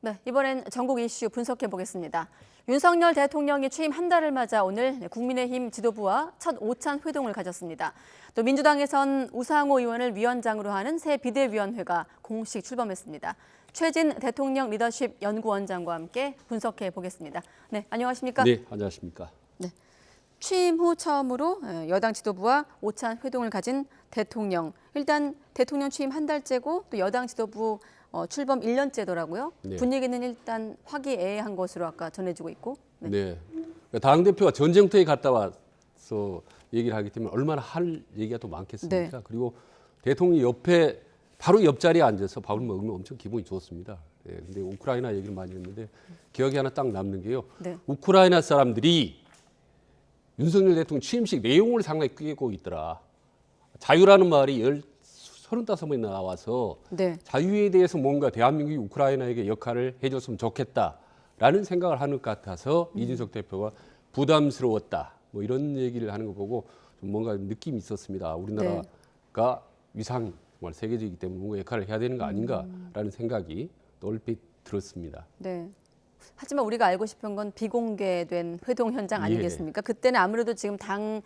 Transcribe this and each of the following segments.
네, 이번엔 전국 이슈 분석해 보겠습니다. 윤석열 대통령이 취임 한 달을 맞아 오늘 국민의힘 지도부와 첫 오찬 회동을 가졌습니다. 또 민주당에선 우상호 의원을 위원장으로 하는 새 비대위원회가 공식 출범했습니다. 최진 대통령 리더십 연구원장과 함께 분석해 보겠습니다. 네, 안녕하십니까? 네, 안녕하십니까? 네, 취임 후 처음으로 여당 지도부와 오찬 회동을 가진 대통령. 일단 대통령 취임 한 달째고 또 여당 지도부 출범 1년째더라고요. 네. 분위기는 일단 화기애애한 것으로 아까 전해지고 있고. 네. 당대표가 전쟁터에 갔다 와서 얘기를 하기 때문에 얼마나 할 얘기가 더 많겠습니까? 네. 그리고 대통령이 옆에 바로 옆자리에 앉아서 밥을 먹으면 엄청 기분이 좋습니다. 네, 근데 우크라이나 얘기를 많이 했는데 기억이 하나 딱 남는 게요. 네. 우크라이나 사람들이 윤석열 대통령 취임식 내용을 상당히 꿰고 있더라. 자유라는 말이 35번이 나와서 네. 자유에 대해서 뭔가 대한민국이 우크라이나에게 역할을 해줬으면 좋겠다라는 생각을 하는 것 같아서 이준석 대표가 부담스러웠다. 뭐 이런 얘기를 하는 거 보고 좀 뭔가 느낌이 있었습니다. 우리나라가 위상 정말 세계적이기 때문에 뭔가 역할을 해야 되는 거 아닌가라는 생각이 얼핏 들었습니다. 네. 하지만 우리가 알고 싶은 건 비공개된 회동 현장 아니겠습니까? 그때는 아무래도 지금 당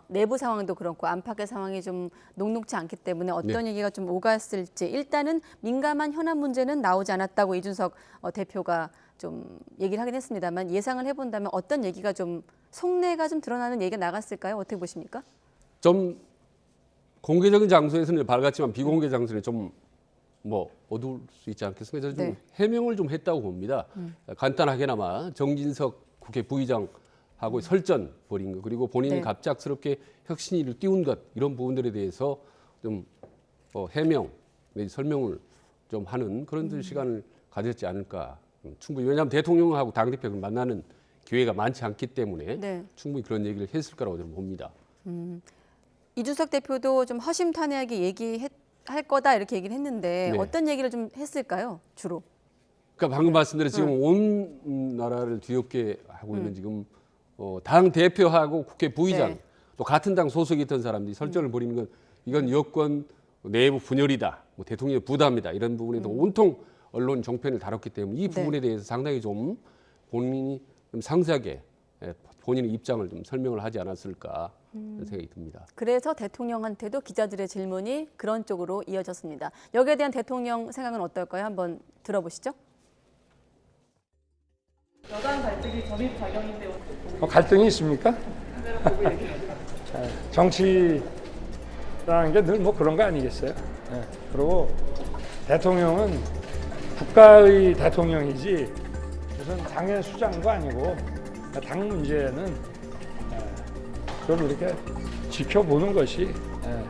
내부 상황도 그렇고 안팎의 상황이 좀 녹록지 않기 때문에 어떤 얘기가 좀 오갔을지 일단은 민감한 현안 문제는 나오지 않았다고 이준석 대표가 좀 얘기를 하긴 했습니다만 예상을 해본다면 어떤 얘기가 좀 속내가 좀 드러나는 얘기가 나갔을까요? 어떻게 보십니까? 좀 공개적인 장소에서는 밝았지만 비공개 장소는 좀 뭐 어두울 수 있지 않겠습니까? 그래서 좀 해명을 좀 했다고 봅니다. 간단하게나마 정진석 국회 부의장하고 설전 벌인 것 그리고 본인이 갑작스럽게 혁신위를 띄운 것 이런 부분들에 대해서 좀 해명, 설명을 좀 하는 그런 시간을 가졌지 않을까. 충분히 왜냐하면 대통령하고 당대표를 만나는 기회가 많지 않기 때문에 충분히 그런 얘기를 했을 거라고 저는 봅니다. 이준석 대표도 좀 허심탄회하게 얘기할 거다 이렇게 얘기를 했는데 어떤 얘기를 좀 했을까요, 주로? 그러니까 방금 말씀드린 지금 온 나라를 뒤엎게 하고 있는 지금 당 대표하고 국회 부의장 또 같은 당 소속이 있던 사람들이 설전을 벌이는 건 이건 여권 내부 분열이다, 뭐 대통령의 부담이다 이런 부분에도 온통 언론 종편을 다뤘기 때문에 이 부분에 대해서 상당히 좀 본인이 좀 상세하게 본인의 입장을 좀 설명을 하지 않았을까 그런 생각이 듭니다. 그래서 대통령한테도 기자들의 질문이 그런 쪽으로 이어졌습니다. 여기에 대한 대통령 생각은 어떨까요? 한번 들어보시죠. 여당 갈등이 점입 작용인데 갈등이 있습니까? 정치라는 게 늘 뭐 그런 거 아니겠어요? 그리고 대통령은 국가의 대통령이지 무슨 당의 수장도 아니고 당 문제는 좀 이렇게 지켜보는 것이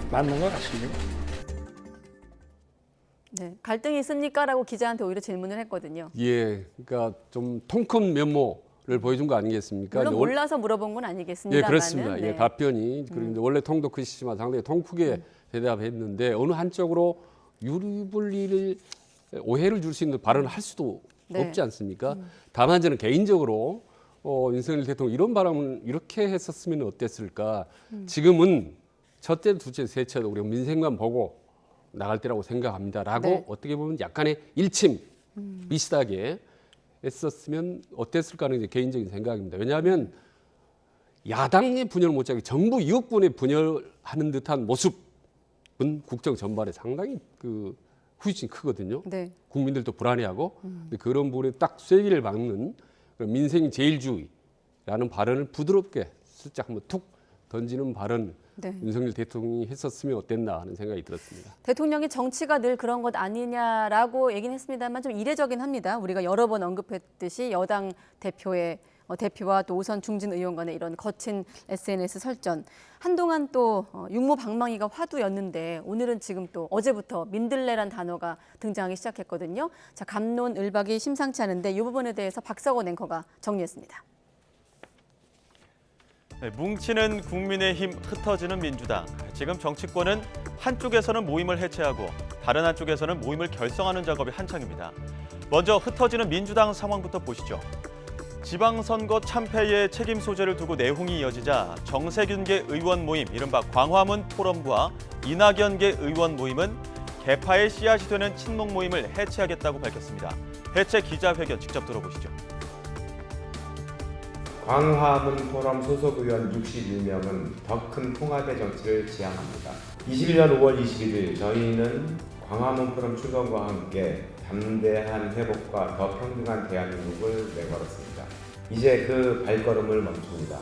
맞는 것 같습니다. 네, 갈등이 있습니까?라고 기자한테 오히려 질문을 했거든요. 예, 그러니까 좀 통 큰 면모를 보여준 거 아니겠습니까? 물론 몰라서 물어본 건 아니겠습니다만. 예, 그렇습니다. 예, 답변이 그리고 원래 통도 크시지만 상당히 통 크게 대답했는데 어느 한쪽으로 유리불리를 오해를 줄 수 있는 발언을 할 수도 없지 않습니까? 다만 저는 개인적으로 윤석열 대통령 이런 발언을 이렇게 했었으면 어땠을까? 지금은 첫째, 둘째, 셋째도 우리가 민생만 보고 나갈 때라고 생각합니다라고 어떻게 보면 약간의 일침 비슷하게 했었으면 어땠을까 하는 게 개인적인 생각입니다. 왜냐하면 야당의 분열을 못하게 정부 이익분에 분열하는 듯한 모습은 국정 전반에 상당히 그 후유증이 크거든요. 국민들도 불안해하고 근데 그런 부분에 딱 쐐기를 박는 민생 제일주의라는 발언을 부드럽게 슬쩍 한번 툭 던지는 발언 윤석열 대통령이 했었으면 어땠나 하는 생각이 들었습니다. 대통령이 정치가 늘 그런 것 아니냐라고 얘기는 했습니다만 좀 이례적이긴 합니다. 우리가 여러 번 언급했듯이 여당 대표와 또 오선 중진 의원 간의 이런 거친 SNS 설전. 한동안 또 육모방망이가 화두였는데 오늘은 지금 또 어제부터 민들레란 단어가 등장하기 시작했거든요. 자, 갑론을박이 심상치 않은데 이 부분에 대해서 박석원 앵커가 정리했습니다. 네, 뭉치는 국민의힘, 흩어지는 민주당. 지금 정치권은 한쪽에서는 모임을 해체하고 다른 한쪽에서는 모임을 결성하는 작업이 한창입니다. 먼저 흩어지는 민주당 상황부터 보시죠. 지방선거 참패의 책임 소재를 두고 내홍이 이어지자 정세균계 의원 모임, 이른바 광화문 포럼과 이낙연계 의원 모임은 개파의 씨앗이 되는 친목 모임을 해체하겠다고 밝혔습니다. 해체 기자회견 직접 들어보시죠. 광화문 포럼 소속 의원 61명은 더 큰 통합의 정치를 지향합니다. 21년 5월 21일 저희는 광화문 포럼 출범과 함께 담대한 회복과 더 평등한 대한민국을 내걸었습니다. 이제 그 발걸음을 멈춥니다.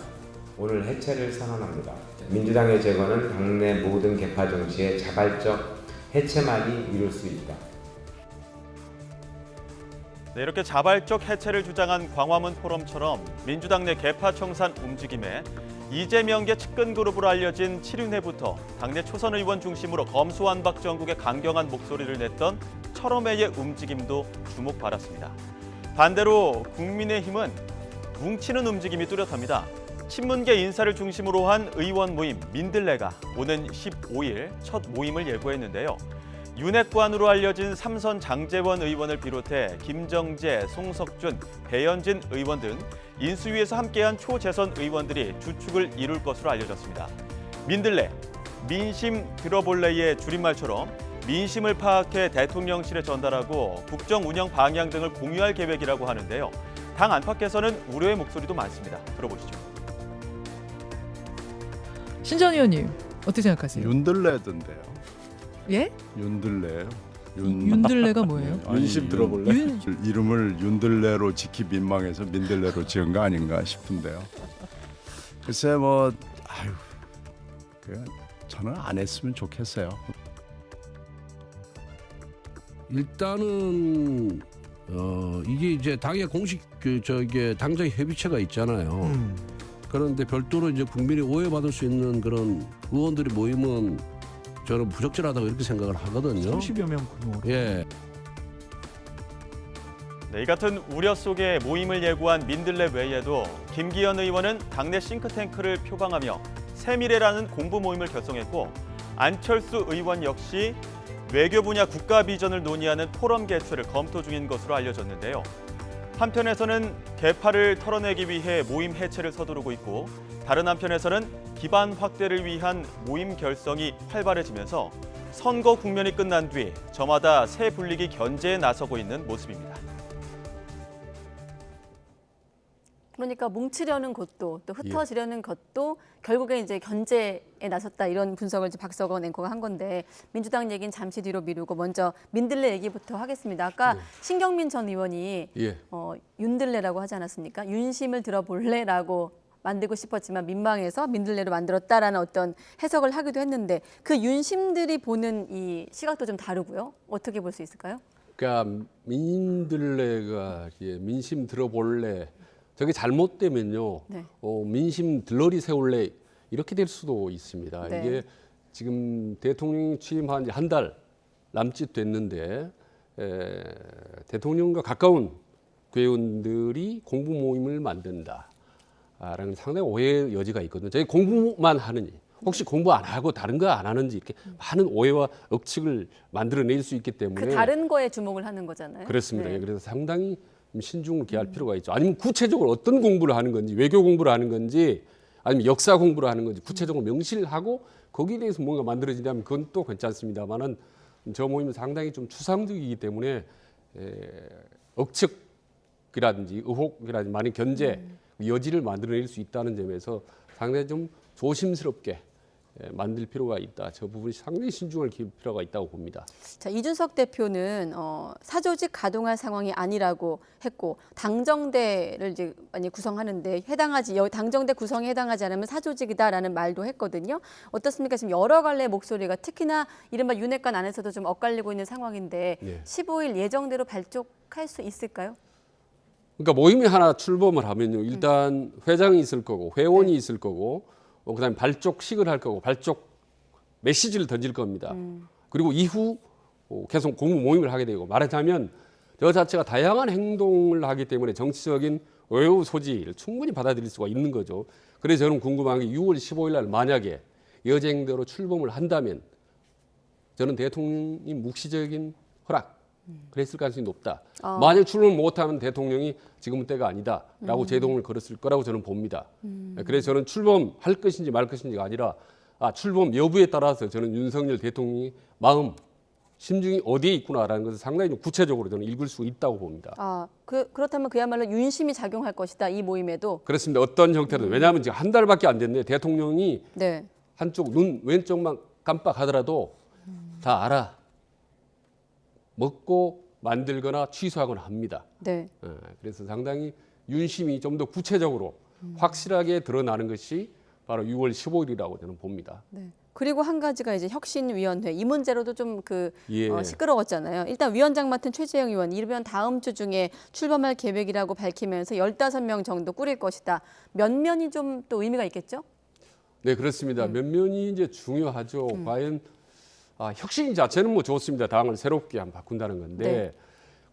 오늘 해체를 선언합니다. 민주당의 재건은 당내 모든 계파 정치의 자발적 해체만이 이룰 수 있다. 네, 이렇게 자발적 해체를 주장한 광화문 포럼처럼 민주당 내 계파 청산 움직임에 이재명계 측근 그룹으로 알려진 7윤회부터 당내 초선 의원 중심으로 검수완박 정국에 강경한 목소리를 냈던 철험회의 움직임도 주목받았습니다. 반대로 국민의힘은 뭉치는 움직임이 뚜렷합니다. 친문계 인사를 중심으로 한 의원 모임 민들레가 오는 15일 첫 모임을 예고했는데요. 윤핵관으로 알려진 삼선 장제원 의원을 비롯해 김정재, 송석준, 배현진 의원 등 인수위에서 함께한 초재선 의원들이 주축을 이룰 것으로 알려졌습니다. 민들레, 민심 들어볼래의 줄임말처럼 민심을 파악해 대통령실에 전달하고 국정 운영 방향 등을 공유할 계획이라고 하는데요. 당 안팎에서는 우려의 목소리도 많습니다. 들어보시죠. 신 전 의원님 어떻게 생각하세요? 윤들레던데요. 예? 윤들레요. 윤들레가 뭐예요? 윤심 들어볼래? 이름을 윤들레로 지키 민망해서 민들레로 지은 거 아닌가 싶은데요. 글쎄 뭐 저는 안 했으면 좋겠어요. 일단은 이게 이제 당의 공식 당정 협의체가 있잖아요. 그런데 별도로 이제 국민이 오해받을 수 있는 그런 의원들의 모임은 저는 부적절하다고 이렇게 생각을 하거든요. 30여 명 규모. 예. 네, 이 같은 우려 속에 모임을 예고한 민들레 외에도 김기현 의원은 당내 싱크탱크를 표방하며 새미래라는 공부 모임을 결성했고 안철수 의원 역시 외교 분야 국가 비전을 논의하는 포럼 개최를 검토 중인 것으로 알려졌는데요. 한편에서는 계파를 털어내기 위해 모임 해체를 서두르고 있고 다른 한편에서는 기반 확대를 위한 모임 결성이 활발해지면서 선거 국면이 끝난 뒤 저마다 새 분리기 견제에 나서고 있는 모습입니다. 그러니까 뭉치려는 것도 또 흩어지려는 것도 결국에 이제 견제에 나섰다 이런 분석을 이제 박서건 앵커가 한 건데 민주당 얘기는 잠시 뒤로 미루고 먼저 민들레 얘기부터 하겠습니다. 아까 신경민 전 의원이 윤들레라고 하지 않았습니까? 윤심을 들어볼래라고 만들고 싶었지만 민망해서 민들레로 만들었다라는 어떤 해석을 하기도 했는데 그 윤심들이 보는 이 시각도 좀 다르고요. 어떻게 볼 수 있을까요? 그러니까 민들레가 민심 들어볼래 저게 잘못되면요. 네. 민심 들러리 세울래 이렇게 될 수도 있습니다. 네. 이게 지금 대통령이 취임한 지 한 달 남짓 됐는데 대통령과 가까운 국회의원들이 공부 모임을 만든다. 라는 상당히 오해의 여지가 있거든요. 저희 공부만 하느니 혹시 공부 안 하고 다른 거 안 하는지 이렇게 많은 오해와 억측을 만들어낼 수 있기 때문에 그 다른 거에 주목을 하는 거잖아요. 그렇습니다. 네. 그래서 상당히 신중을 기할 필요가 있죠. 아니면 구체적으로 어떤 공부를 하는 건지 외교 공부를 하는 건지 아니면 역사 공부를 하는 건지 구체적으로 명시를 하고 거기에 대해서 뭔가 만들어지려면 그건 또 괜찮습니다만은 저 모임은 상당히 좀 추상적이기 때문에 억측이라든지 의혹이라든지 많은 견제 여지를 만들어낼 수 있다는 점에서 상당히 좀 조심스럽게 만들 필요가 있다. 저 부분이 상당히 신중을 기울 필요가 있다고 봅니다. 자, 이준석 대표는 사조직 가동할 상황이 아니라고 했고 당정대를 이제 많이 구성하는데 당정대 구성에 해당하지 않으면 사조직이다라는 말도 했거든요. 어떻습니까? 지금 여러 갈래 목소리가 특히나 이른바 윤핵관 안에서도 좀 엇갈리고 있는 상황인데 15일 예정대로 발족할 수 있을까요? 그러니까 모임이 하나 출범을 하면요. 일단 회장이 있을 거고 회원이 있을 거고 그다음에 발족식을 할 거고 발족 메시지를 던질 겁니다. 그리고 이후 계속 공부 모임을 하게 되고 말하자면 저 자체가 다양한 행동을 하기 때문에 정치적인 외부 소지를 충분히 받아들일 수가 있는 거죠. 그래서 저는 궁금한 게 6월 15일 날 만약에 여쟁대로 출범을 한다면 저는 대통령이 묵시적인 허락 그랬을 가능성이 높다. 만약 출범 못하면 대통령이 지금은 때가 아니다라고 제동을 걸었을 거라고 저는 봅니다. 그래서 저는 출범할 것인지 말 것인지가 아니라 출범 여부에 따라서 저는 윤석열 대통령이 마음 심증이 어디에 있구나라는 것을 상당히 좀 구체적으로 저는 읽을 수 있다고 봅니다. 그렇다면 그야말로 윤심이 작용할 것이다. 이 모임에도. 그렇습니다. 어떤 형태로든. 왜냐하면 지금 한 달밖에 안 됐는데 대통령이 네. 한쪽 눈 왼쪽만 깜빡하더라도 다 알아. 먹고 만들거나 취소하거나 합니다. 네. 그래서 상당히 윤심이 좀 더 구체적으로 확실하게 드러나는 것이 바로 6월 15일이라고 저는 봅니다. 네. 그리고 한 가지가 이제 혁신위원회 이 문제로도 좀 예. 시끄러웠잖아요. 일단 위원장 맡은 최재형 의원 이르면 다음 주 중에 출범할 계획이라고 밝히면서 15명 정도 꾸릴 것이다. 면면이 좀 또 의미가 있겠죠? 네, 그렇습니다. 면면이 이제 중요하죠. 과연 혁신 자체는 뭐 좋습니다. 당을 새롭게 한번 바꾼다는 건데 네.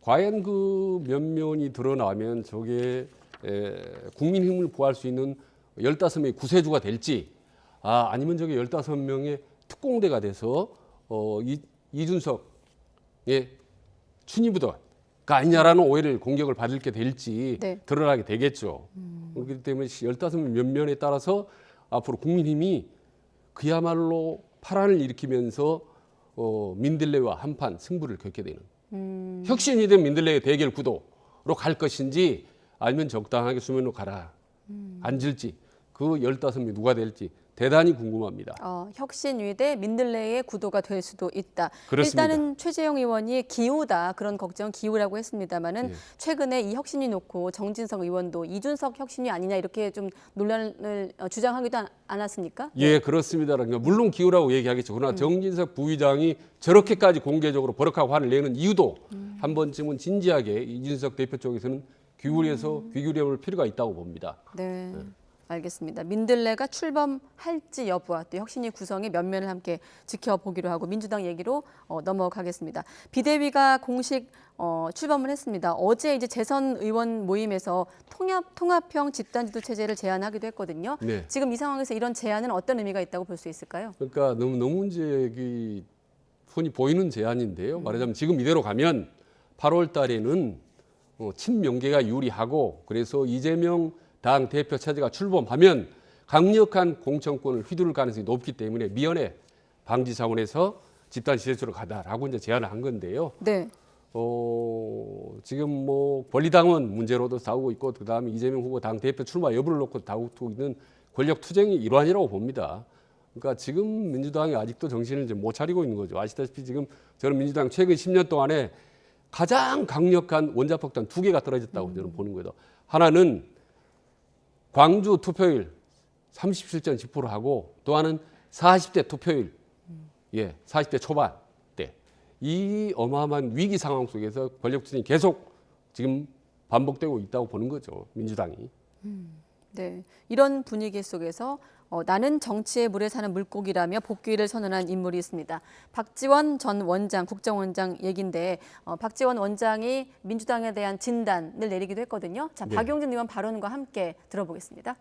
과연 그 면면이 드러나면 저게 국민힘을 구할 수 있는 15명의 구세주가 될지 아니면 저게 15명의 특공대가 돼서 이준석의 춘희부대가 아니냐라는 오해를 공격을 받을 게 될지 네. 드러나게 되겠죠. 그렇기 때문에 15명 면면에 따라서 앞으로 국민힘이 그야말로 파란을 일으키면서 민들레와 한판 승부를 겪게 되는 혁신이 된 민들레의 대결 구도로 갈 것인지 아니면 적당하게 수면으로 가라 앉을지 그 15명이 누가 될지 대단히 궁금합니다. 혁신위 대 민들레의 구도가 될 수도 있다. 그렇습니다. 일단은 최재형 의원이 기우다 그런 걱정 기우라고 했습니다마는 예. 최근에 이 혁신위 놓고 정진석 의원도 이준석 혁신위 아니냐 이렇게 좀 논란을 주장하기도 않았습니까? 예, 그렇습니다. 그러니까 물론 기우라고 얘기하겠죠. 그러나 정진석 부의장이 저렇게까지 공개적으로 버럭하고 화를 내는 이유도 한 번쯤은 진지하게 이준석 대표 쪽에서는 귀 기울여 볼 필요가 있다고 봅니다. 네. 알겠습니다. 민들레가 출범할지 여부와 또 혁신위 구성의 면면을 함께 지켜보기로 하고 민주당 얘기로 넘어가겠습니다. 비대위가 공식 출범을 했습니다. 어제 이제 재선 의원 모임에서 통합형 집단지도 체제를 제안하기도 했거든요. 네. 지금 이 상황에서 이런 제안은 어떤 의미가 있다고 볼 수 있을까요? 그러니까 너무 이제 손이 보이는 제안인데요. 말하자면 지금 이대로 가면 8월 달에는 친명계가 유리하고 그래서 이재명 당 대표 체제가 출범하면 강력한 공천권을 휘두를 가능성이 높기 때문에 미연에 방지 차원에서 집단 지대체로 가다라고 이제 제안을 한 건데요. 네. 지금 뭐 권리당원 문제로도 싸우고 있고 그다음에 이재명 후보 당 대표 출마 여부를 놓고 다투고 있는 권력 투쟁의 일환이라고 봅니다. 그러니까 지금 민주당이 아직도 정신을 이제 못 차리고 있는 거죠. 아시다시피 지금 저는 민주당 최근 10년 동안에 가장 강력한 원자폭탄 2개가 떨어졌다고 저는 보는 거죠. 하나는 광주 투표율 37.10% 하고 또 하나는 40대 투표율, 40대 초반 때 이 어마어마한 위기 상황 속에서 권력 투쟁이 계속 지금 반복되고 있다고 보는 거죠. 민주당이. 네. 이런 분위기 속에서 나는 정치의 물에 사는 물고기라며 복귀를 선언한 인물이 있습니다. 박지원 전 원장, 국정원장 얘기인데 박지원 원장이 민주당에 대한 진단을 내리기도 했거든요. 자, 네. 박용진 의원 발언과 함께 들어보겠습니다.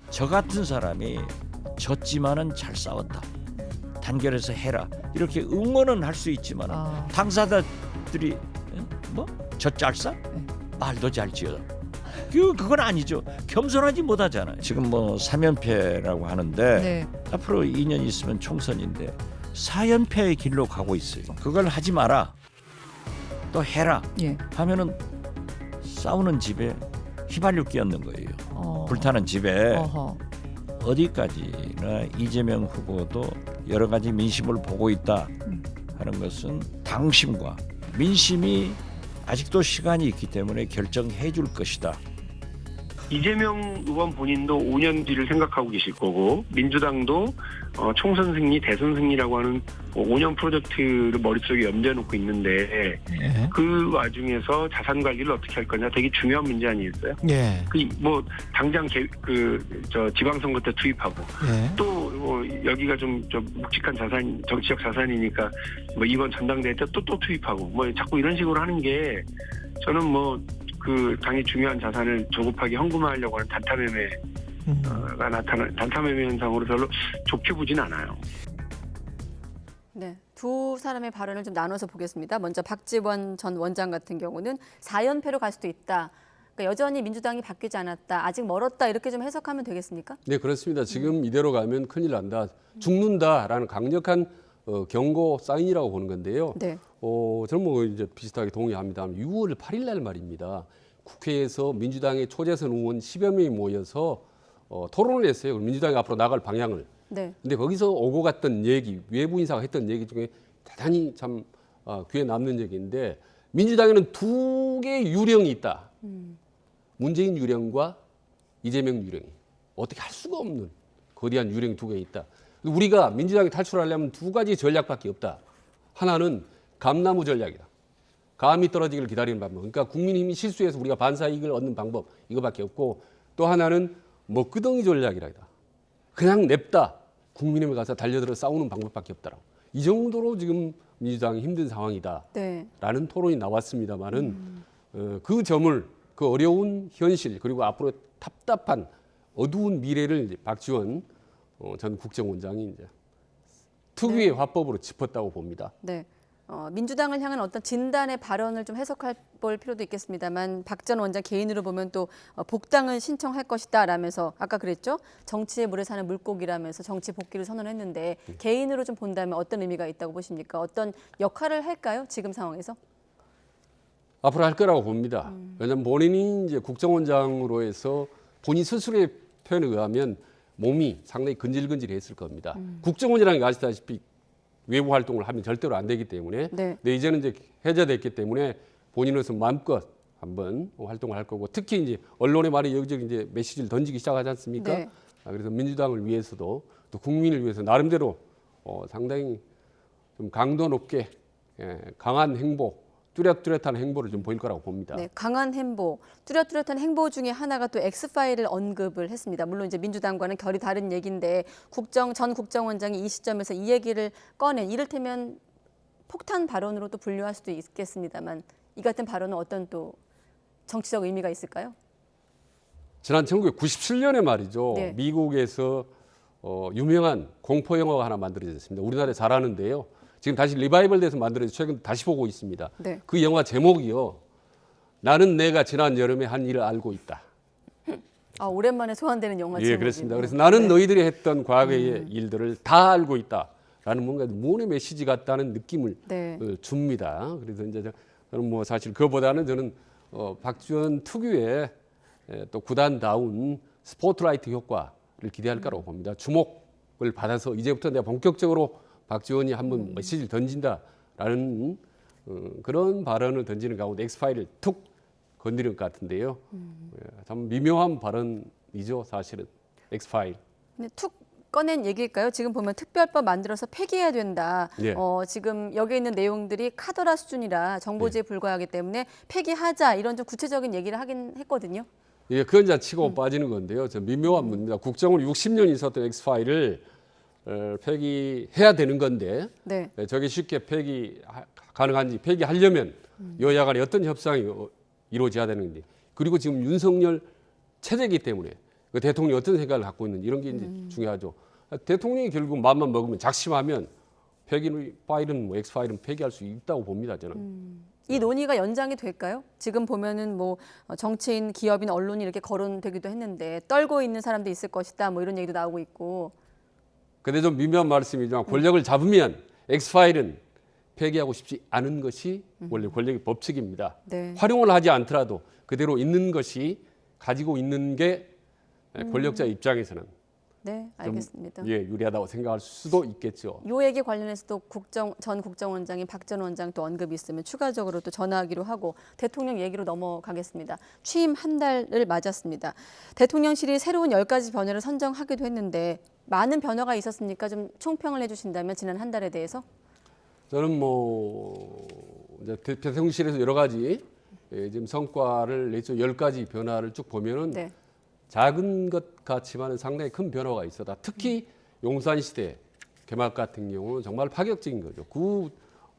저 같은 사람이 졌지만은 잘 싸웠다. 단결해서 해라. 이렇게 응원은 할 수 있지만 당사자들이 저 짤싸? 말도 잘 지어. 그건 아니죠. 겸손하지 못하잖아요. 지금 뭐 3연패라고 하는데 네. 앞으로 2년 있으면 총선인데 4연패의 길로 가고 있어요. 그걸 하지 마라. 또 해라. 예. 하면은 싸우는 집에 휘발유 끼얹는 거예요. 불타는 집에 어허. 어디까지나 이재명 후보도 여러 가지 민심을 보고 있다 하는 것은 당심과 민심이 아직도 시간이 있기 때문에 결정해 줄 것이다. 이재명 의원 본인도 5년 뒤를 생각하고 계실 거고 민주당도 총선 승리, 대선 승리라고 하는 5년 프로젝트를 머릿속에 염두에 놓고 있는데 그 와중에서 자산 관리를 어떻게 할 거냐 되게 중요한 문제 아니겠어요? 뭐 당장 지방선거 때 투입하고 또 여기가 좀 묵직한 자산, 정치적 자산이니까 뭐 이번 전당대회 때 또 투입하고 뭐 자꾸 이런 식으로 하는 게 저는 뭐 그 당의 중요한 자산을 조급하게 현금화하려고 하는 단타매매 현상으로 별로 좋게 보진 않아요. 네, 두 사람의 발언을 좀 나눠서 보겠습니다. 먼저 박지원 전 원장 같은 경우는 4연패로 갈 수도 있다. 그러니까 여전히 민주당이 바뀌지 않았다. 아직 멀었다. 이렇게 좀 해석하면 되겠습니까? 네, 그렇습니다. 지금 이대로 가면 큰일 난다. 죽는다라는 강력한 경고 사인이라고 보는 건데요. 네. 저는 뭐 이제 비슷하게 동의합니다. 6월 8일 날 말입니다. 국회에서 민주당의 초재선 의원 10여 명이 모여서 토론을 했어요. 민주당이 앞으로 나갈 방향을. 네. 근데 거기서 오고 갔던 얘기, 외부 인사가 했던 얘기 중에 대단히 참 귀에 남는 얘기인데 민주당에는 두 개의 유령이 있다. 문재인 유령과 이재명 유령이. 어떻게 할 수가 없는 거대한 유령이 두 개 있다. 우리가 민주당이 탈출하려면 두 가지 전략밖에 없다. 하나는 감나무 전략이다. 감이 떨어지기를 기다리는 방법. 그러니까 국민의힘이 실수해서 우리가 반사이익을 얻는 방법 이거밖에 없고 또 하나는 먹구덩이 전략이다. 그냥 냅다 국민의힘에 가서 달려들어 싸우는 방법밖에 없다라고. 이 정도로 지금 민주당이 힘든 상황이다라는 네. 토론이 나왔습니다만은 그 점을 그 어려운 현실 그리고 앞으로 답답한 어두운 미래를 이제 박지원 전 국정원장이 이제 특유의 화법으로 짚었다고 봅니다. 네. 민주당을 향한 어떤 진단의 발언을 좀 해석할 볼 필요도 있겠습니다만 박 전 원장 개인으로 보면 또 복당을 신청할 것이다라면서 아까 그랬죠? 정치의 물에 사는 물고기라면서 정치 복귀를 선언했는데 개인으로 좀 본다면 어떤 의미가 있다고 보십니까? 어떤 역할을 할까요? 지금 상황에서? 앞으로 할 거라고 봅니다. 왜냐하면 본인이 이제 국정원장으로 해서 본인 스스로의 표현에 의하면 몸이 상당히 근질근질했을 겁니다. 국정원이라는 게 아시다시피 외부 활동을 하면 절대로 안 되기 때문에 네. 근데 이제는 이제 해제됐기 때문에 본인으로서 마음껏 한번 활동을 할 거고 특히 이제 언론에 많이 여기저기 이제 메시지를 던지기 시작하지 않습니까? 네. 그래서 민주당을 위해서도 또 국민을 위해서 나름대로 상당히 좀 강도 높게 강한 행보 뚜렷한 행보를 좀 보일 거라고 봅니다. 네, 강한 행보, 뚜렷한 행보 중에 하나가 또 엑스파일을 언급을 했습니다. 물론 이제 민주당과는 결이 다른 얘기인데 전 국정원장이 이 시점에서 이 얘기를 꺼낸 이를테면 폭탄 발언으로도 분류할 수도 있겠습니다만 이 같은 발언은 어떤 또 정치적 의미가 있을까요? 지난 1997년에 말이죠. 네. 미국에서 유명한 공포 영화가 하나 만들어졌습니다. 우리나라에 잘하는데요. 지금 다시 리바이벌 돼서 만들어서 최근 다시 보고 있습니다. 네. 그 영화 제목이요. 나는 내가 지난 여름에 한 일을 알고 있다. 오랜만에 소환되는 영화 제목이네요. 예, 그렇습니다. 그래서 나는 네. 너희들이 했던 과거의 일들을 다 알고 있다라는 뭔가 무언의 메시지 같다는 느낌을 네. 줍니다. 그래서 이제 저는 뭐 사실 그거보다는 저는 박지원 특유의 또 구단다운 스포트라이트 효과를 기대할 거라고 봅니다. 주목을 받아서 이제부터 내가 본격적으로 박지원이 한번 메시지를 던진다라는 그런 발언을 던지는 가운데 엑스파일을 툭 건드리는 것 같은데요. 참 미묘한 발언이죠, 사실은. 엑스파일. 근데 툭 꺼낸 얘기일까요? 지금 보면 특별법 만들어서 폐기해야 된다. 네. 지금 여기 있는 내용들이 카더라 수준이라 정보지에 불과하기 때문에 폐기하자 이런 좀 구체적인 얘기를 하긴 했거든요. 예, 그건 이제 치고 빠지는 건데요. 저 미묘한 문제입니다. 국정원 60년 있었던 엑스파일을 폐기해야 되는 건데 네. 저게 쉽게 폐기 가능한지 폐기하려면 여야 간에 어떤 협상이 이루어져야 되는지 그리고 지금 윤석열 체제이기 때문에 그 대통령이 어떤 생각을 갖고 있는지 이런 게 이제 중요하죠. 대통령이 결국 마음만 먹으면 작심하면 폐기 파일은 뭐 엑스파일은 폐기할 수 있다고 봅니다. 저는. 이 논의가 연장이 될까요? 지금 보면은 뭐 정치인, 기업인, 언론이 이렇게 거론되기도 했는데 떨고 있는 사람도 있을 것이다. 뭐 이런 얘기도 나오고 있고. 근데 좀 미묘한 말씀이지만 권력을 잡으면 엑스파일은 폐기하고 싶지 않은 것이 원래 권력의 법칙입니다. 네. 활용을 하지 않더라도 그대로 있는 것이 가지고 있는 게 권력자 입장에서는 네, 알겠습니다. 유리하다고 생각할 수도 있겠죠. 이 얘기 관련해서도 전 국정원장인 박 전 원장 또 언급이 있으면 추가적으로 또 전화하기로 하고 대통령 얘기로 넘어가겠습니다. 취임 한 달을 맞았습니다. 대통령실이 새로운 10가지 변화를 선정하기도 했는데 많은 변화가 있었습니까? 좀 총평을 해주신다면 지난 한 달에 대해서. 저는 뭐 이제 대통령실에서 여러 가지 지금 성과를 냈죠. 10가지 변화를 쭉 보면은 네. 작은 것 같지만 상당히 큰 변화가 있었다. 특히 용산시대 개막 같은 경우는 정말 파격적인 거죠. 그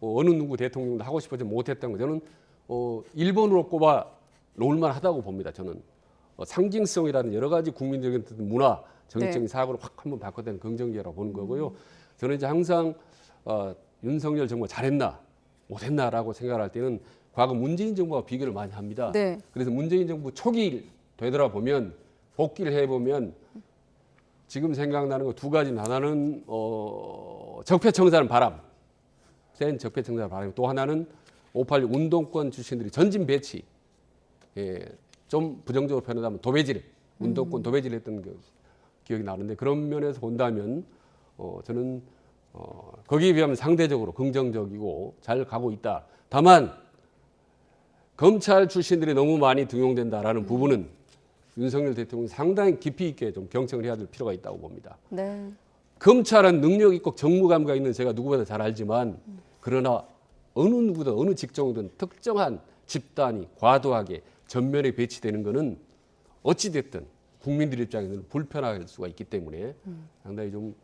어느 누구 대통령도 하고 싶어서 못했던 거 저는 1번으로 꼽아 놓을만 하다고 봅니다. 저는 상징성이라는 여러 가지 국민적인 문화, 정치적인 네. 사고를 확 한번 바꿔대는 긍정기라고 보는 거고요. 저는 이제 항상 윤석열 정부가 잘했나 못했나라고 생각할 때는 과거 문재인 정부와 비교를 많이 합니다. 네. 그래서 문재인 정부 초기 되돌아보면 복귀를 해보면 지금 생각나는 거 두 가지는 하나는 적폐청산 바람, 센 적폐청산 바람. 또 하나는 586 운동권 출신들이 전진 배치, 좀 부정적으로 표현하면 도배질, 운동권 도배질했던 기억이 나는데 그런 면에서 본다면 저는 거기에 비하면 상대적으로 긍정적이고 잘 가고 있다. 다만 검찰 출신들이 너무 많이 등용된다라는 부분은 윤석열 대통령이 상당히 깊이 있게 좀 경청을 해야 될 필요가 있다고 봅니다. 네. 검찰은 능력 있고 정무감각 있는 제가 누구보다 잘 알지만 그러나 어느 누구든 어느 직종이든 특정한 집단이 과도하게 전면에 배치되는 것은 어찌됐든 국민들 입장에서는 불편할 수가 있기 때문에 상당히 좀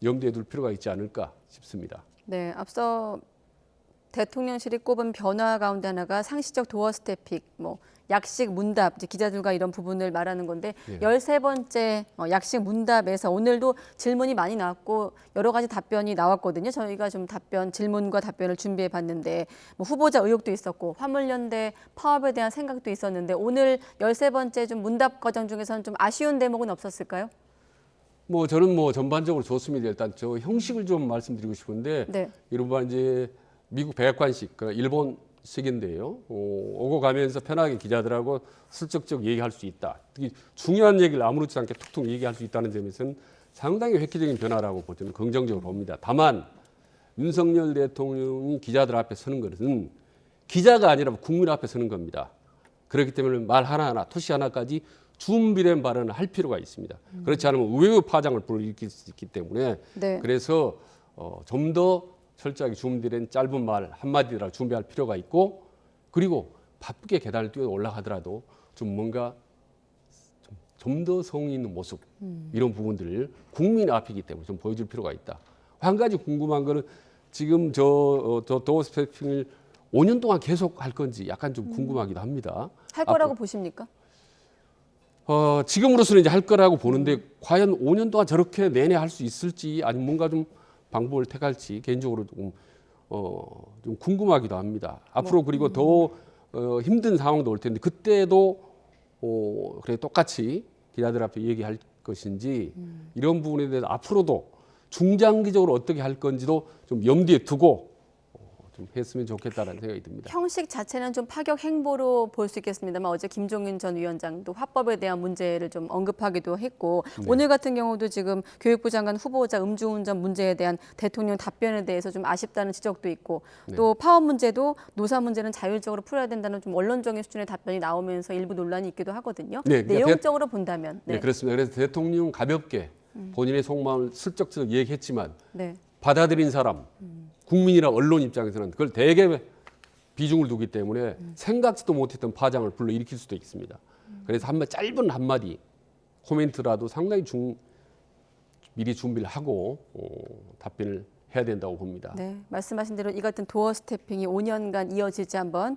염두에 둘 필요가 있지 않을까 싶습니다. 네, 앞서 대통령실이 꼽은 변화 가운데 하나가 상시적 도어 스태핑, 약식 문답, 이제 기자들과 이런 부분을 말하는 건데 13번째 약식 문답에서 오늘도 질문이 많이 나왔고 여러 가지 답변이 나왔거든요. 저희가 좀 질문과 답변을 준비해 봤는데 후보자 의혹도 있었고 화물연대 파업에 대한 생각도 있었는데 오늘 13번째 좀 문답 과정 중에서는 좀 아쉬운 대목은 없었을까요? 저는 전반적으로 좋습니다. 일단 저 형식을 좀 말씀드리고 싶은데 이른바 이제 미국 백악관식, 일본식인데요. 오고 가면서 편하게 기자들하고 슬쩍쩍 얘기할 수 있다. 특히 중요한 얘기를 아무렇지 않게 툭툭 얘기할 수 있다는 점에서는 상당히 획기적인 변화라고 저는 긍정적으로 봅니다. 다만 윤석열 대통령이 기자들 앞에 서는 것은 기자가 아니라 국민 앞에 서는 겁니다. 그렇기 때문에 말 하나하나, 토시 하나까지 준비된 발언을 할 필요가 있습니다. 그렇지 않으면 의외의 파장을 불러일으킬 수 있기 때문에 그래서 좀 더 철저하게 준비된 짧은 말 한마디라도 준비할 필요가 있고 그리고 바쁘게 계단을 뛰어 올라가더라도 좀 뭔가 좀 더 성의 있는 모습 이런 부분들을 국민 앞이기 때문에 좀 보여줄 필요가 있다. 한 가지 궁금한 거는 지금 저 도어 스태핑을 5년 동안 계속 할 건지 약간 좀 궁금하기도 합니다. 할 거라고 보십니까? 지금으로서는 이제 할 거라고 보는데 과연 5년 동안 저렇게 내내 할 수 있을지 아니면 뭔가 좀 방법을 택할지 개인적으로 좀 궁금하기도 합니다. 앞으로 그리고 더 힘든 상황도 올 텐데 그때도 그래 똑같이 기자들 앞에 얘기할 것인지 이런 부분에 대해서 앞으로도 중장기적으로 어떻게 할 건지도 좀 염두에 두고 좀 했으면 좋겠다라는 생각이 듭니다. 형식 자체는 좀 파격 행보로 볼 수 있겠습니다만 어제 김종인 전 위원장도 화법에 대한 문제를 좀 언급하기도 했고 오늘 같은 경우도 지금 교육부 장관 후보자 음주운전 문제에 대한 대통령 답변에 대해서 좀 아쉽다는 지적도 있고 또 파업 문제도 노사 문제는 자율적으로 풀어야 된다는 좀 원론적인 수준의 답변이 나오면서 일부 논란이 있기도 하거든요. 내용적으로 본다면. 네, 그렇습니다. 그래서 대통령 가볍게 본인의 속마음을 슬쩍슬쩍 얘기했지만 받아들인 사람 국민이나 언론 입장에서는 그걸 대개 비중을 두기 때문에 생각지도 못했던 파장을 불러일으킬 수도 있습니다. 그래서 짧은 한마디 코멘트라도 상당히 미리 준비를 하고 답변을 해야 된다고 봅니다. 네, 말씀하신 대로 이 같은 도어 스태핑이 5년간 이어질지 한번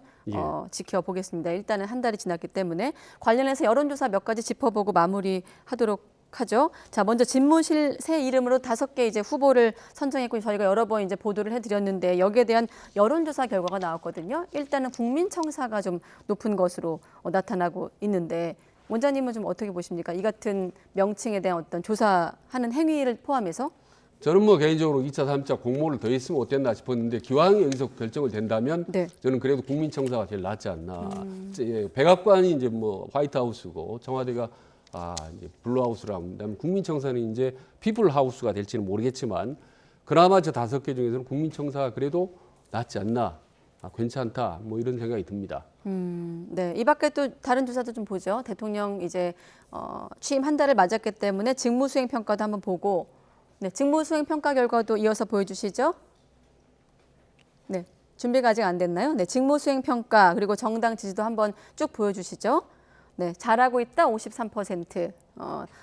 지켜보겠습니다. 일단은 한 달이 지났기 때문에 관련해서 여론조사 몇 가지 짚어보고 마무리하도록 하죠. 자, 먼저 집무실 새 이름으로 5개 이제 후보를 선정했고 저희가 여러 번 이제 보도를 해드렸는데 여기에 대한 여론조사 결과가 나왔거든요. 일단은 국민청사가 좀 높은 것으로 나타나고 있는데 원장님은 좀 어떻게 보십니까? 이 같은 명칭에 대한 어떤 조사하는 행위를 포함해서? 저는 개인적으로 2차, 3차 공모를 더 했으면 어땠나 싶었는데 기왕 여기서 결정을 된다면 저는 그래도 국민청사가 제일 낫지 않나. 백악관이 이제 화이트하우스고 청와대가 이제 블루하우스라고 합니다. 국민청사는 이제 피플하우스가 될지는 모르겠지만 그나마 저 5개 중에서는 국민청사가 그래도 낫지 않나, 괜찮다, 이런 생각이 듭니다. 네, 이 밖에 또 다른 조사도 좀 보죠. 대통령 이제 취임 한 달을 맞았기 때문에 직무수행 평가도 한번 보고, 직무수행 평가 결과도 이어서 보여주시죠. 네, 준비가 아직 안 됐나요? 네, 직무수행 평가 그리고 정당 지지도 한번 쭉 보여주시죠. 네, 잘하고 있다 53%,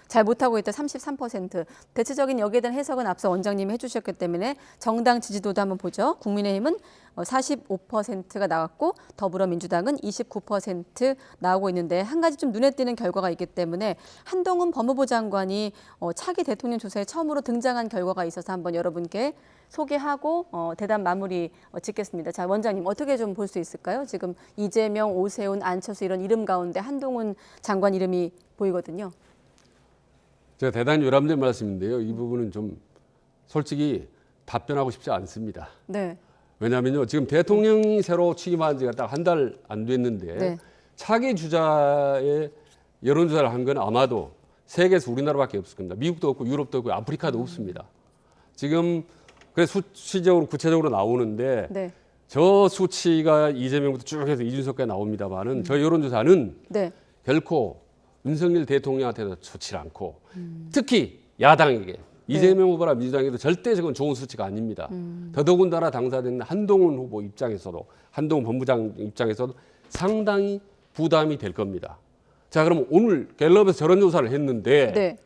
잘 못하고 있다 33%. 대체적인 여기에 대한 해석은 앞서 원장님이 해주셨기 때문에 정당 지지도도 한번 보죠. 국민의힘은 45%가 나왔고 더불어민주당은 29% 나오고 있는데 한 가지 좀 눈에 띄는 결과가 있기 때문에 한동훈 법무부 장관이 차기 대통령 조사에 처음으로 등장한 결과가 있어서 한번 여러분께 소개하고 대담 마무리 짓겠습니다. 자, 원장님 어떻게 좀 볼 수 있을까요? 지금 이재명, 오세훈, 안철수 이런 이름 가운데 한동훈 장관 이름이 보이거든요. 제가 대단히 유람된 말씀인데요. 이 부분은 좀 솔직히 답변하고 싶지 않습니다. 네. 왜냐하면요, 지금 대통령이 새로 취임한 지가 딱 한 달 안 됐는데 네. 차기 주자의 여론조사를 한 건 아마도 세계에서 우리나라밖에 없을 겁니다. 미국도 없고 유럽도 없고 아프리카도 없습니다. 지금 그래서 수치적으로 구체적으로 나오는데 네. 저 수치가 이재명부터 쭉 해서 이준석까지 나옵니다만은 저 여론조사는 네. 결코 윤석열 대통령한테도 좋지 않고 특히 야당에게 이재명 후보나 민주당에도 절대적인 좋은 수치가 아닙니다. 더더군다나 당사된 한동훈 후보 입장에서도 한동훈 본부장 입장에서도 상당히 부담이 될 겁니다. 자, 그럼 오늘 갤럽에서 저런 조사를 했는데 네.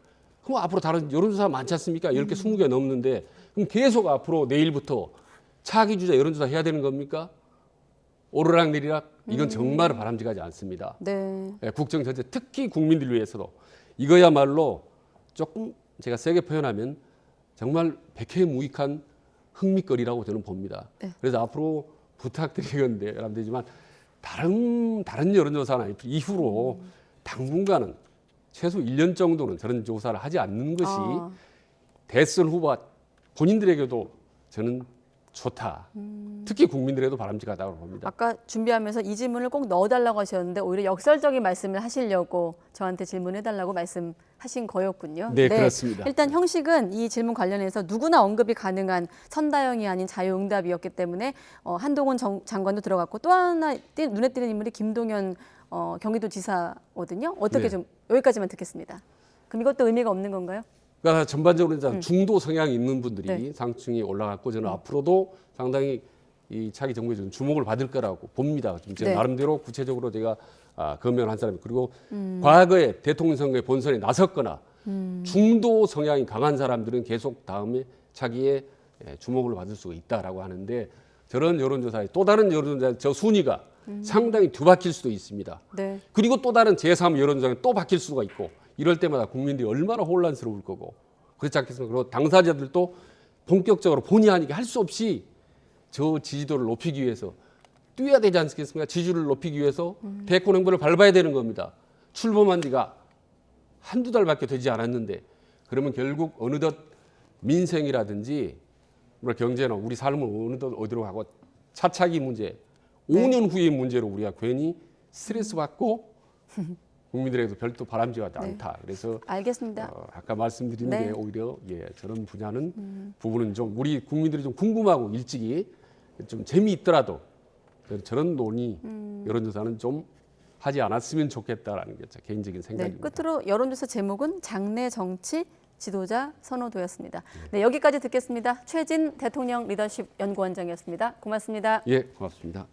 그럼 앞으로 다른 여론조사 많지 않습니까? 10개, 20개 넘는데 그럼 계속 앞으로 내일부터 차기 주자 여론조사 해야 되는 겁니까? 오르락내리락 이건 정말 바람직하지 않습니다. 네. 예, 국정 전체 특히 국민들 위해서도 이거야말로 조금 제가 세게 표현하면 정말 백해무익한 흥미거리라고 저는 봅니다. 네. 그래서 앞으로 부탁드리건데 여러분들지만 다른 여론조사나 이후로 당분간은 최소 1년 정도는 저런 조사를 하지 않는 것이 대선 후보 본인들에게도 저는 좋다. 특히 국민들에도 바람직하다고 봅니다. 아까 준비하면서 이 질문을 꼭 넣어달라고 하셨는데 오히려 역설적인 말씀을 하시려고 저한테 질문해달라고 말씀하신 거였군요. 네, 그렇습니다. 일단 형식은 이 질문 관련해서 누구나 언급이 가능한 선다형이 아닌 자유응답이었기 때문에 한동훈 장관도 들어갔고 또 하나 눈에 띄는 인물이 김동연 경기도지사거든요. 어떻게 네. 좀 여기까지만 듣겠습니다. 그럼 이것도 의미가 없는 건가요? 그러니까 전반적으로 이제 중도 성향이 있는 분들이 네. 상층이 올라갔고 저는 앞으로도 상당히 이 차기 정부에 좀 주목을 받을 거라고 봅니다. 좀 제가 네. 나름대로 구체적으로 제가 검열한 사람이 그리고 과거에 대통령 선거에 본선에 나섰거나 중도 성향이 강한 사람들은 계속 다음에 차기에 주목을 받을 수가 있다라고 하는데 저런 여론조사에 또 다른 여론조사 저 순위가 상당히 뒤바뀔 수도 있습니다. 네. 그리고 또 다른 제3 여론조사에 또 바뀔 수가 있고 이럴 때마다 국민들이 얼마나 혼란스러울 거고 그렇지 않겠습니까? 그리고 당사자들도 본격적으로 본의 아니게 할 수 없이 저 지지도를 높이기 위해서 뛰어야 되지 않겠습니까? 지지율을 높이기 위해서 대권 행보를 밟아야 되는 겁니다. 출범한 지가 한두 달밖에 되지 않았는데 그러면 결국 어느덧 민생이라든지 경제나 우리 삶을 어느덧 어디로 가고 차차기 문제 5년 후의 문제로 우리가 괜히 스트레스 받고 국민들에게도 별도 바람직하지 않다. 그래서 알겠습니다. 아까 말씀드린 네. 게 오히려 저런 부분은 좀 우리 국민들이 좀 궁금하고 일찍이 좀 재미있더라도 저런 논의 여론조사는 좀 하지 않았으면 좋겠다라는 게 제 개인적인 생각입니다. 끝으로 여론조사 제목은 장래 정치 지도자 선호도였습니다. 네, 여기까지 듣겠습니다. 최진 대통령 리더십 연구원장이었습니다. 고맙습니다. 예, 고맙습니다.